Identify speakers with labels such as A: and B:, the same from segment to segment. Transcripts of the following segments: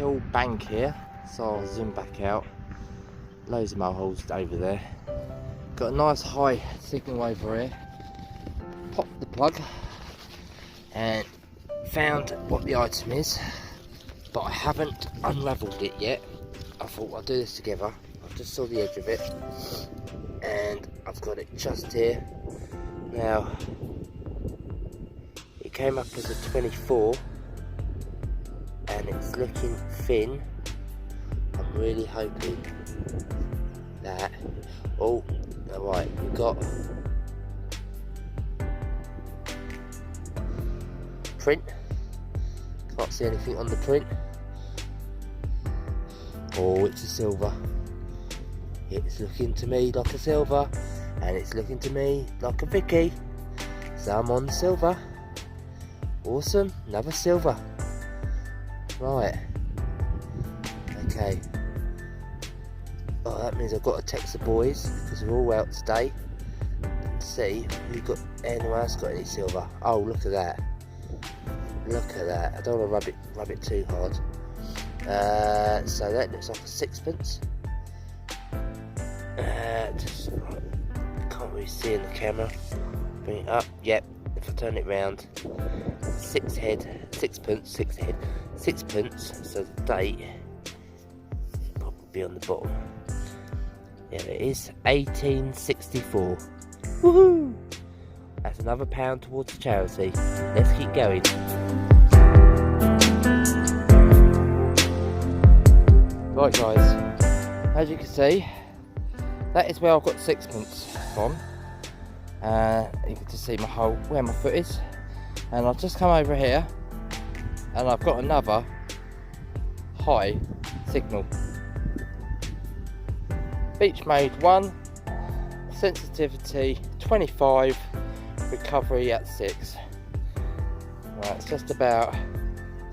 A: uphill bank here, so I'll zoom back out. Loads of mole holes over there. Got a nice high signal over here. Popped the plug and found what the item is, but I haven't unravelled it yet. I thought I'll do this together. I just saw the edge of it and I've got it just here. Now, it came up as a 24 and it's looking thin. I'm really hoping that, oh, alright, we've got print. Can't see anything on the print. Oh, it's a silver. It's looking to me like a silver, and it's looking to me like a Vicky. So I'm on silver. Awesome, another silver. Right. Okay. Oh, that means I've got to text the boys because we're all out today and see if anyone else got any silver. Oh, look at that. Look at that. I don't want to rub it too hard. So that looks like a sixpence. Just can't really see in the camera. Bring it up. Yep. If I turn it round, sixpence. So the date will probably be on the bottom. There it is. 1864. Woohoo! That's another £1 towards the charity. Let's keep going. Right guys, as you can see, that is where I've got sixpence from. You can just see my hole, where my foot is. And I've just come over here and I've got another high signal. Beach mode 1, sensitivity 25, recovery at 6. Right, it's just about,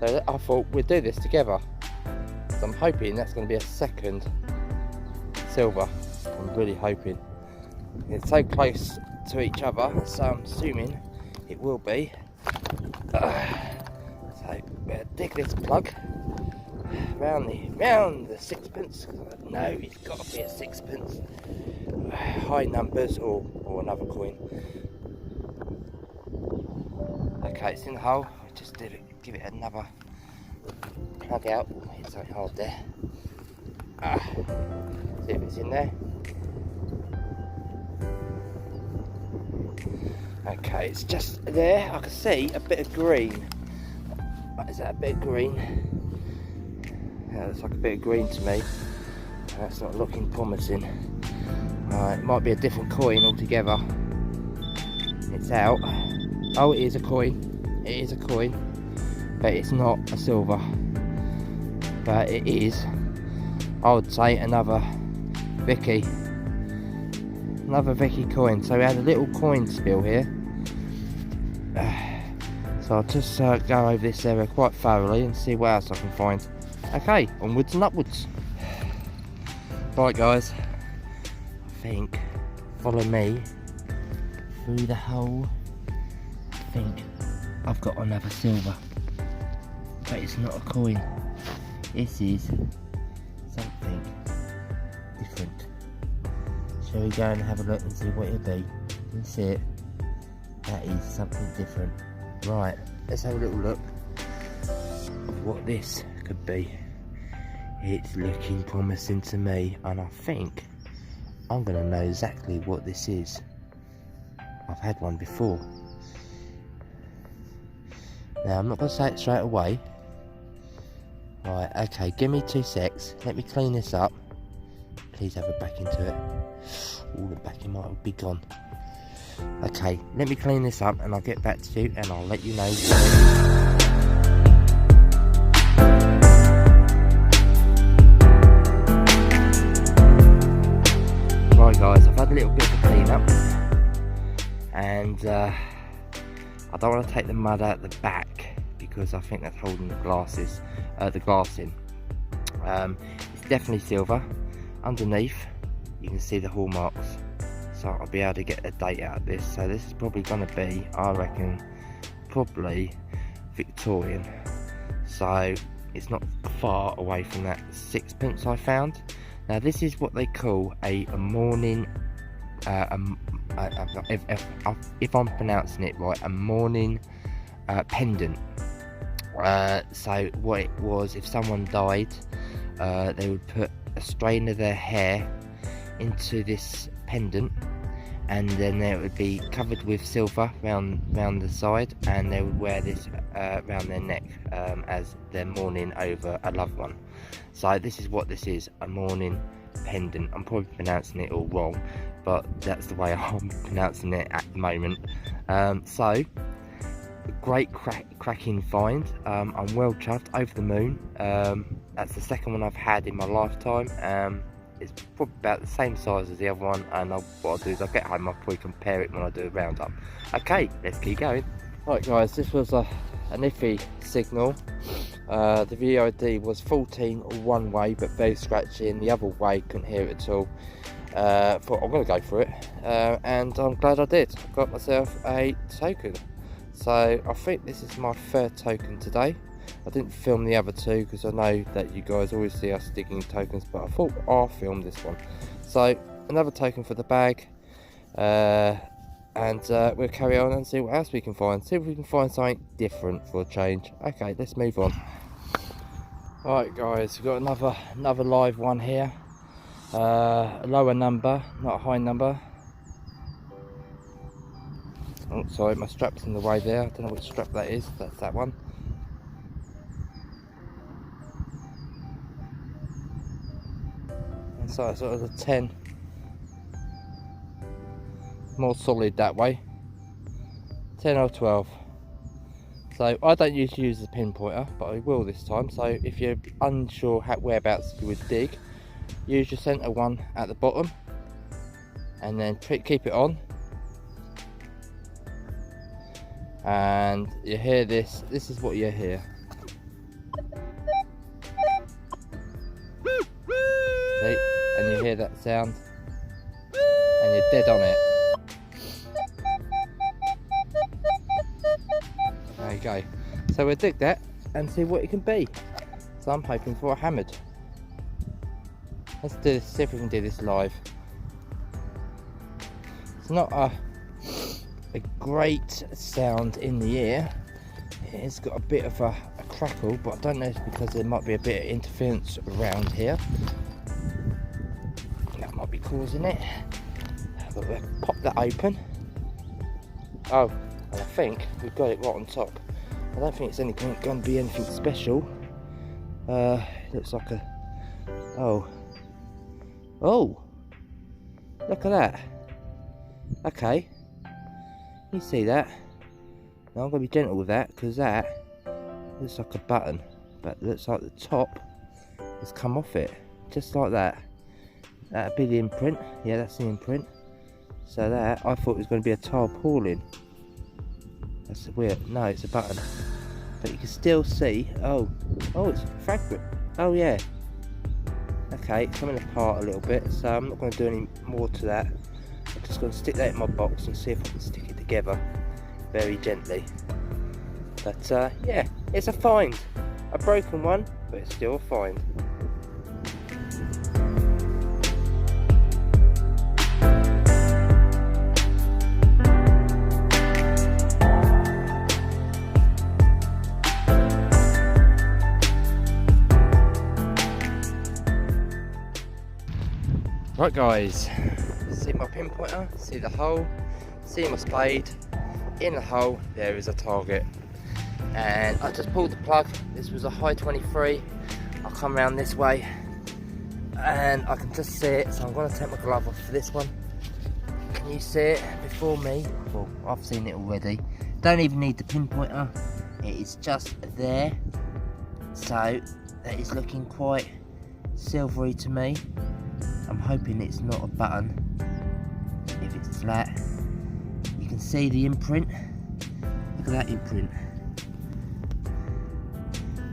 A: so I thought we'd do this together. So I'm hoping that's going to be a second silver. I'm really hoping. It's so close to each other, so I'm assuming it will be. So we'll dig this plug round the sixpence. No, it's got to be a sixpence. High numbers or another coin. Okay, it's in the hole. Just give it another plug out. Hit something hard there. See if it's in there. Okay, it's just there. I can see a bit of green. Is that a bit of green? Yeah, looks like a bit of green to me. That's not looking promising. It might be a different coin altogether. It's out. Oh, it is a coin. It is a coin, but it's not a silver. But it is, I would say, another Vicky. Another Vicky coin. So we had a little coin spill here. So I'll just go over this area quite thoroughly and see what else I can find. Okay, onwards and upwards. Right guys, I think, follow me through the hole. I think I've got another silver, but it's not a coin. This is something different. Shall we go and have a look and see what it'll be? You can see it. That is something different. Right, let's have a little look at what this could be. It's looking promising to me, and I think I'm going to know exactly what this is. I've had one before. Now, I'm not going to say it straight away. Right, okay, give me 2 secs. Let me clean this up. Please have a back into it. All the backing might be gone. Okay, let me clean this up and I'll get back to you and I'll let you know. Right guys, I've had a little bit of a clean up and I don't want to take the mud out the back because I think that's holding the glass in. It's definitely silver. Underneath you can see the hallmarks, so I'll be able to get a date out of this. So this is probably going to be, I reckon, probably Victorian. So it's not far away from that sixpence I found. Now this is what they call a mourning, if I'm pronouncing it right, a mourning pendant. So what it was, if someone died, they would put a strain of their hair into this pendant, and then it would be covered with silver round the side, and they would wear this round their neck as they're mourning over a loved one. So this is what this is, a mourning pendant. I'm probably pronouncing it all wrong, but that's the way I'm pronouncing it at the moment. So great cracking find. I'm well chuffed, over the moon. That's the second one I've had in my lifetime. It's probably about the same size as the other one, and what I'll do is I'll get home, I'll probably compare it when I do a roundup. Okay, let's keep going. Right guys, this was an iffy signal. The VOD was 14 one way, but very scratchy, and the other way couldn't hear it at all. Thought I'm going to go for it, and I'm glad I did. I got myself a token. So I think this is my third token today. I didn't film the other two because I know that you guys always see us digging tokens, but I thought I'll film this one. So another token for the bag, and we'll carry on and see what else we can find. See if we can find something different for a change. Okay, let's move on. Alright guys, we've got another live one here. A lower number, not a high number. Oh, sorry, my strap's in the way there. I don't know which strap that is. That's that one. And so it's sort of a 10. More solid that way. 10 or 12. So I don't usually use the pinpointer, but I will this time. So if you're unsure whereabouts you would dig, use your centre one at the bottom, and then keep it on. And you hear this. This is what you hear. See? And you hear that sound, and you're dead on it. There you go. So we'll dig that and see what it can be. So I'm hoping for a hammered. Let's do this, see if we can do this live. It's not a great sound in the ear. It's got a bit of a crackle, but I don't know if it's because there might be a bit of interference around here. That might be causing it. But we'll pop that open. Oh, and I think we've got it right on top. I don't think it's going to be anything special. Looks like a... Oh, look at that. Okay, you see that? Now I'm going to be gentle with that, because that looks like a button, but it looks like the top has come off it, just like that. That'd be the imprint. Yeah, that's the imprint. So that, I thought it was going to be a tarpaulin. That's weird. No, it's a button. But you can still see. Oh, it's fragment. Oh yeah. Okay, it's coming apart a little bit, so I'm not going to do any more to that. I'm just going to stick that in my box and see if I can stick it together very gently. But yeah, it's a find. A broken one, but it's still a find. Right guys, see my pinpointer, see the hole, see my spade. In the hole there is a target, and I just pulled the plug. This was a high 23. I'll come around this way and I can just see it, so I'm going to take my glove off for this one. Can you see it before me? Well, I've seen it already. Don't even need the pinpointer, it is just there. So that is looking quite silvery to me. I'm hoping it's not a button. If it's flat, you can see the imprint. Look at that imprint.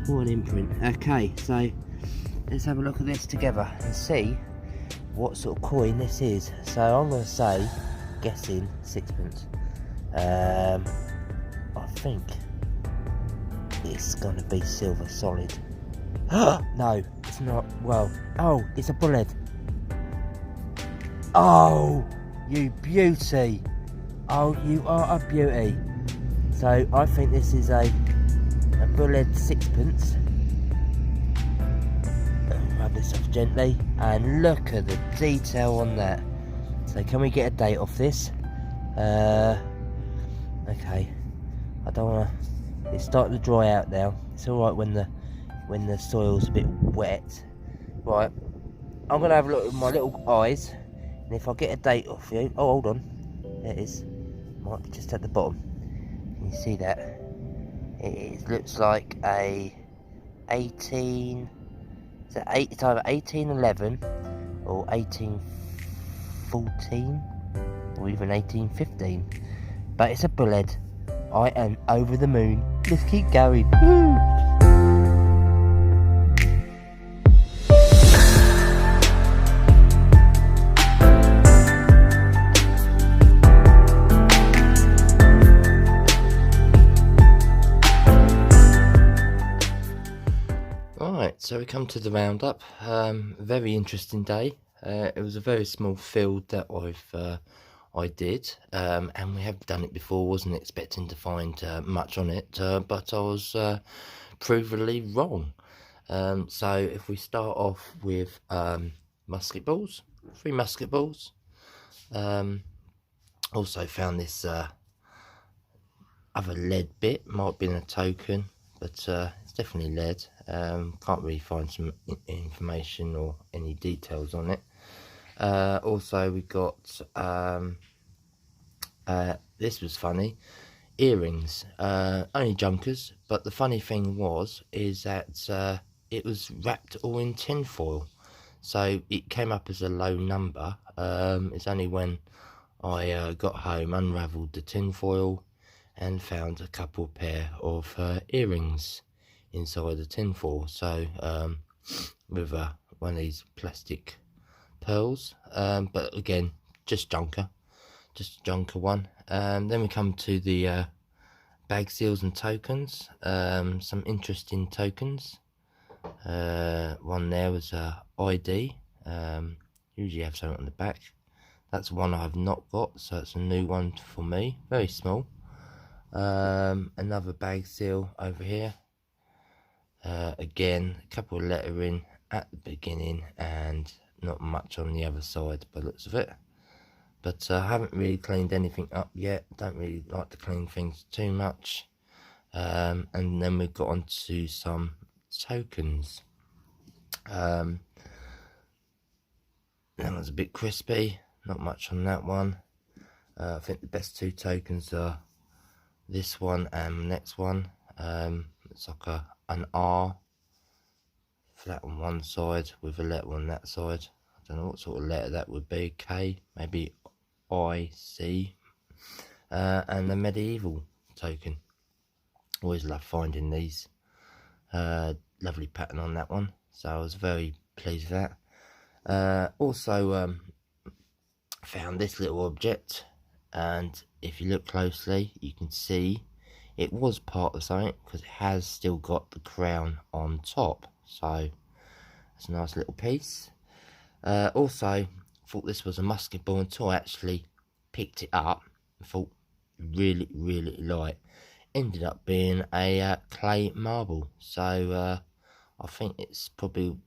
A: What an imprint. Okay, so let's have a look at this together and see what sort of coin this is. So I'm going to say, guessing sixpence. I think it's going to be silver solid. No, it's not. Well, oh, it's a bullet. Oh, you beauty. Oh, you are a beauty. So I think this is a bullet sixpence. Rub this off gently, and look at the detail on that. So can we get a date off this? Okay. I don't want to. It's starting to dry out now. It's all right when the soil's a bit wet. Right. I'm gonna have a look at my little eyes, and if I get a date off you. Oh, hold on. There it is. Might be just at the bottom. Can you see that? It looks like a 18. It's either 1811 or 1814 or even 1815. But it's a bullet. I am over the moon. Let's keep going. Woo! Right, so we come to the roundup. Very interesting day. It was a very small field that I did, and we have done it before. Wasn't expecting to find much on it, but I was provably wrong. So if we start off with musket balls, 3 musket balls. Also found this other lead bit. Might have been a token, but it's definitely lead. Can't really find some information or any details on it. Also we got this was funny, earrings, only junkers, but the funny thing is that it was wrapped all in tin foil, so it came up as a low number. It's only when I got home, unravelled the tin foil, and found a couple pair of earrings inside the tin foil. So with one of these plastic pearls, but again, just a junker one. Then we come to the bag seals and tokens. Some interesting tokens. One there was a ID. Usually have something on the back. That's one I have not got, so it's a new one for me. Very small. Another bag seal over here. Again, a couple of lettering at the beginning and not much on the other side by the looks of it. But I haven't really cleaned anything up yet. Don't really like to clean things too much. And then we've got on to some tokens. That was a bit crispy. Not much on that one. I think the best 2 tokens are this one and the next one. It's like an R flat on one side with a letter on that side. I don't know what sort of letter that would be. K, maybe I, C. And the medieval token. Always love finding these. Lovely pattern on that one, so I was very pleased with that. Also found this little object, and if you look closely you can see it was part of something, because it has still got the crown on top, so it's a nice little piece. Also thought this was a musket ball until I actually picked it up and thought really light. Ended up being a clay marble, so I think it's probably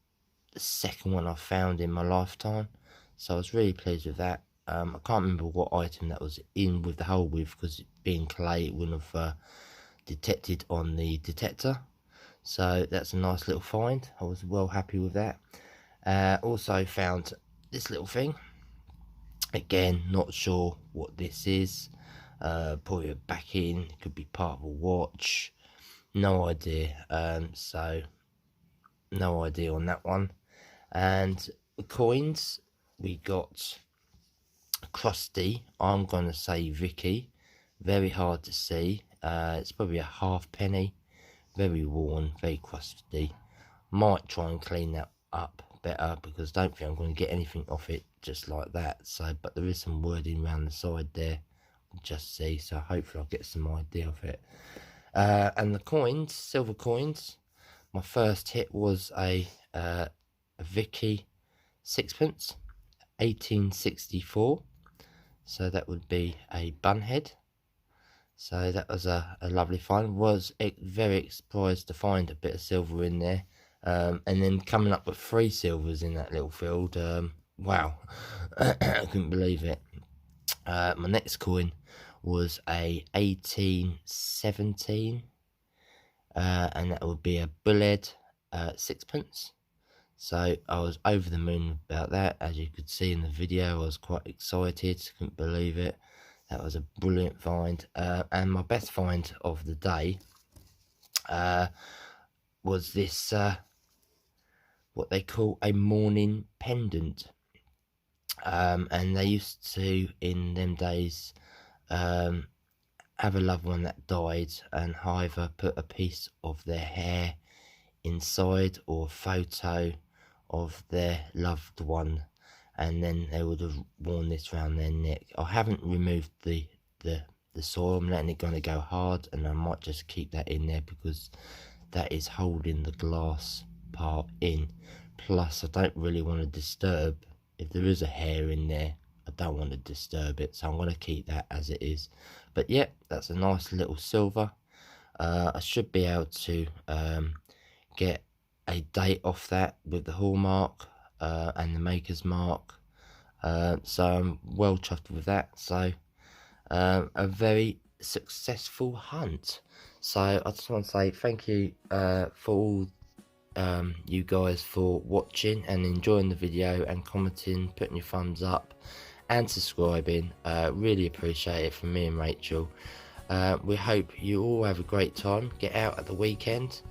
A: the second one I've found in my lifetime, so I was really pleased with that. I can't remember what item that was in with the hole with, because being clay it wouldn't have detected on the detector, so that's a nice little find. I was well happy with that. Also found this little thing, again not sure what this is. Probably a back in, it could be part of a watch, no idea. So no idea on that one. And the coins, we got crusty, I'm gonna say Vicky, very hard to see. It's probably a halfpenny, very worn, very crusty. Might try and clean that up better, because I don't think I'm going to get anything off it just like that. So, but there is some wording around the side there, just see, so hopefully I'll get some idea of it. And the coins, silver coins, my first hit was a Vicky sixpence, 1864. So that would be a bunhead. So that was a lovely find. Was very surprised to find a bit of silver in there. And then coming up with 3 silvers in that little field. Wow, I couldn't believe it. My next coin was a 1817, and that would be a bullhead sixpence. So I was over the moon about that. As you could see in the video, I was quite excited, couldn't believe it. That was a brilliant find. And my best find of the day was this, what they call a mourning pendant. And they used to, in them days, have a loved one that died and either put a piece of their hair inside or a photo of their loved one, and then they would have worn this around their neck. I haven't removed the soil. I'm letting it kind of go hard, and I might just keep that in there because that is holding the glass part in. Plus I don't really want to disturb, if there is a hair in there, I don't want to disturb it, so I'm going to keep that as it is. But yeah, that's a nice little silver. I should be able to get a date off that with the hallmark and the maker's mark. So I'm well chuffed with that. So a very successful hunt. So I just want to say thank you for all you guys for watching and enjoying the video and commenting, putting your thumbs up and subscribing. Really appreciate it from me and Rachel. We hope you all have a great time. Get out at the weekend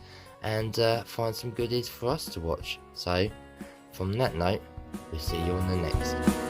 A: and find some goodies for us to watch. So from that note, we'll see you on the next.